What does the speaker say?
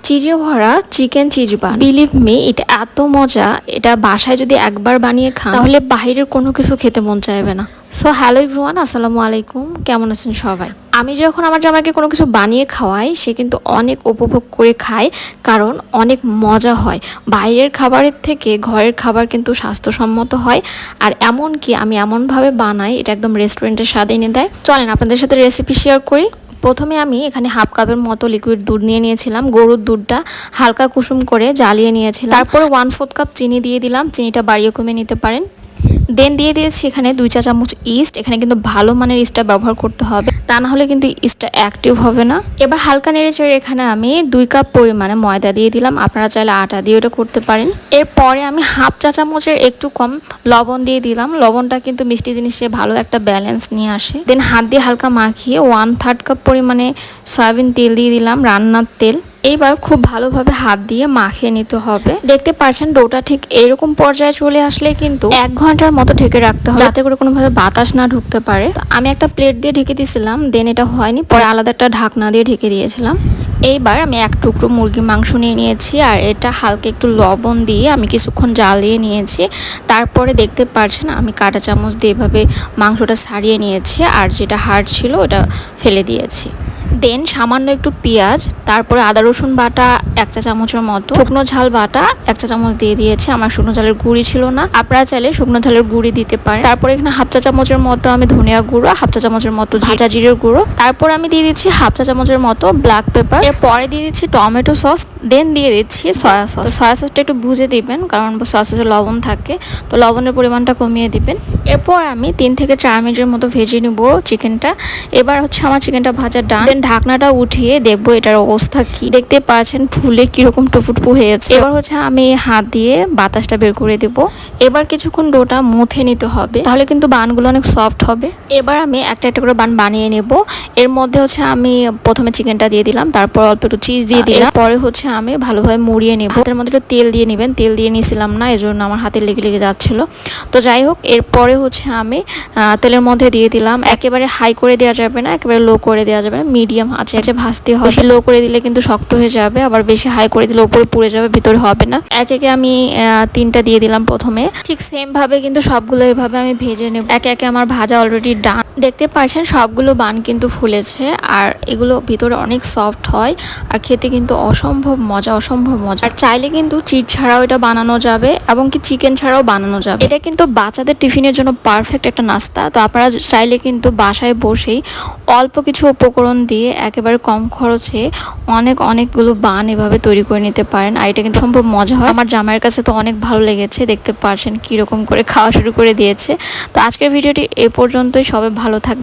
চিজে ভরা chicken cheese বান। Believe me, এটা এত মজা, এটা বাসায় যদি একবার বানিয়ে খান তাহলে বাইরের কোনো কিছু খেতে মন চাইবে না। সো হ্যালো এভরিওয়ান, আসসালামু আলাইকুম, কেমন আছেন সবাই? আমি যখন আমার জামাইকে কোনো কিছু বানিয়ে খাওয়াই সে কিন্তু অনেক উপভোগ করে খায়, কারণ অনেক মজা হয়। বাইরের খাবারের থেকে ঘরের খাবার কিন্তু স্বাস্থ্যসম্মত হয়, আর এমনকি আমি এমনভাবে বানাই এটা একদম রেস্টুরেন্টের স্বাদ এনে দেয়। চলেন আপনাদের সাথে রেসিপি শেয়ার করি। প্রথমে আমি এখানে হাফ কাপের মতো লিকুইড দুধ নিয়ে নিয়েছিলাম। গরুর দুধটা হালকা কুসুম করে জ্বালিয়ে নিয়েছিলাম। তারপরে 1/4 কাপ চিনি দিয়ে দিলাম, চিনিটা বাড়িয়ে কমে নিতে পারেন। দেন দিয়ে দিয়েছি এখানে 2 চা চামচ ইস্ট। এখানে কিন্তু ভালো মানের ইস্টটা ব্যবহার করতে হবে, তা না হলে কিন্তু ইস্টটা অ্যাক্টিভ হবে না। এবার হালকা নেড়ে চেড়ে এখানে আমি 2 কাপ পরিমাণে ময়দা দিয়ে দিলাম, আপনারা চাইলে আটা দিয়ে ওটা করতে পারেন। এরপরে আমি হাফ চা চামচের একটু কম লবণ দিয়ে দিলাম। লবণটা কিন্তু মিষ্টি জিনিসে ভালো একটা ব্যালেন্স নিয়ে আসে। দেন হাত দিয়ে হালকা মাখিয়ে 1/3 কাপ পরিমাণে সয়াবিন তেল দিয়ে দিলাম, রান্নার তেল। এইবার খুব ভালোভাবে হাত দিয়ে মাখিয়ে নিতে হবে। দেখতে পাচ্ছেন ডোটা ঠিক এরকম পর্যায়ে চলে আসলে কিন্তু 1 ঘন্টার মতো ঢেকে রাখতে হবে, যাতে করে কোনোভাবে বাতাস না ঢুকতে পারে। আমি একটা প্লেট দিয়ে ঢেকে দিয়েছিলাম, দেন এটা হয়নি, পরে আলাদা একটা ঢাকনা দিয়ে ঢেকে দিয়েছিলাম। এইবার আমি 1 টুকরো মুরগি মাংস নিয়ে নিয়েছি, আর এটা হালকা একটু লবণ দিয়ে আমি কিছুক্ষণ জ্বালিয়ে নিয়েছি। তারপরে দেখতে পাচ্ছেন আমি কাঁটা চামচ দিয়ে এভাবে মাংসটা ছাড়িয়ে নিয়েছি, আর যেটা হাড় ছিল ওটা ফেলে দিয়েছি। দেন সামান্য একটু পেঁয়াজ, তারপরে আদা রসুন বাটা 1 চা চামচের মতো, শুকনো ঝাল বাটা 1 চা চামচ দিয়ে দিয়েছি। আমার শুকনো ঝালের গুঁড়ি ছিল না, আপনারা চাইলে শুকনো ঝালের গুঁড়ি দিতে পারেন। তারপরে এখানে হাফ চা চামচের মতো আমি ধনিয়া গুঁড়ো, হাফ চা চামচের মতো ভাজা জিরের গুঁড়ো, তারপর আমি দিয়ে দিচ্ছি হাফ চা চামচের মতো ব্ল্যাক পেপার। এরপরে দিয়ে দিচ্ছি টমেটো সস, দেন দিয়ে দিচ্ছি সয়া সস। সয়া সসটা একটু বুঝে দিবেন, কারণ সয়া সসে লবণ থাকে, তো লবণের পরিমাণটা কমিয়ে দিবেন। এরপর আমি 3 থেকে 4 মিনিটের মতো ভেজে নেব চিকেনটা। এবার হচ্ছে আমার চিকেনটা ভাজা ডান। দেন ঢাকনাটা উঠিয়ে দেখবো এটার অবস্থা কি। দেখতে পাচ্ছেন ফুলে কিরকম টুপুটপু হয়েছে। এবার হচ্ছে আমি হাত দিয়ে বাতাসটা বের করে দেব। এবার কিছুক্ষণ ডোটা মুথে নিতে হবে, তাহলে কিন্তু বানগুলো অনেক সফট হবে। এবার আমি একটা একটা করে বান বানিয়ে নেব। এর মধ্যে হচ্ছে আমি প্রথমে চিকেনটা দিয়ে দিলাম, তারপর অল্প একটু চিজ দিয়ে দিলাম। পরে হচ্ছে আমি ভালোভাবে মুড়িয়ে নেব। হাতের মধ্যে একটু তেল দিয়ে নেবেন, তেল দিয়ে নিয়েছিলাম না, এজন্য আমার হাতে লেগে লেগে যাচ্ছিল। তো যাই হোক, এরপরে হচ্ছে আমি তেলের মধ্যে দিয়ে দিলাম। একেবারে হাই করে দেওয়া যাবে না, একেবারে লো করে দেওয়া যাবে না, মিডিয়াম আছে ভাজতে হবে। বেশি লো করে দিলে কিন্তু শক্ত হয়ে যাবে, আবার বেশি হাই করে দিলে উপরে পুড়ে যাবে, ভিতরে হবে না। একে একে আমি 3টা দিয়ে দিলাম প্রথমে। ঠিক সেম ভাবে কিন্তু সবগুলো এভাবে আমি ভেজে নেব। একে একে আমার ভাজা অলরেডি ডান। দেখতে পাচ্ছেন সবগুলো বান কিন্তু ফুলেছে, আর এগুলো ভিতরে অনেক সফট হয়, আর খেতে কিন্তু অসম্ভব মজা, অসম্ভব মজা। আর চাইলে কিন্তু চিজ ছাড়াও এটা বানানো যাবে, এবং কি চিকেন ছাড়াও বানানো যাবে। এটা কিন্তু বাচ্চাদের টিফিনের জন্য পারফেক্ট একটা নাস্তা। তো আপনারা চাইলে কিন্তু বাসায় বসেই অল্প কিছু উপকরণ দিয়ে একেবারে কম খরচে অনেকগুলো বান এভাবে তৈরি করে নিতে পারেন, আর এটা কিন্তু সম্ভব মজা হয়। আমার জামাইয়ের কাছে তো অনেক ভালো লেগেছে, দেখতে পাচ্ছেন কিরকম করে খাওয়া শুরু করে দিয়েছে। তো আজকের ভিডিওটি এ পর্যন্তই। সবাই ভালো থাকবে।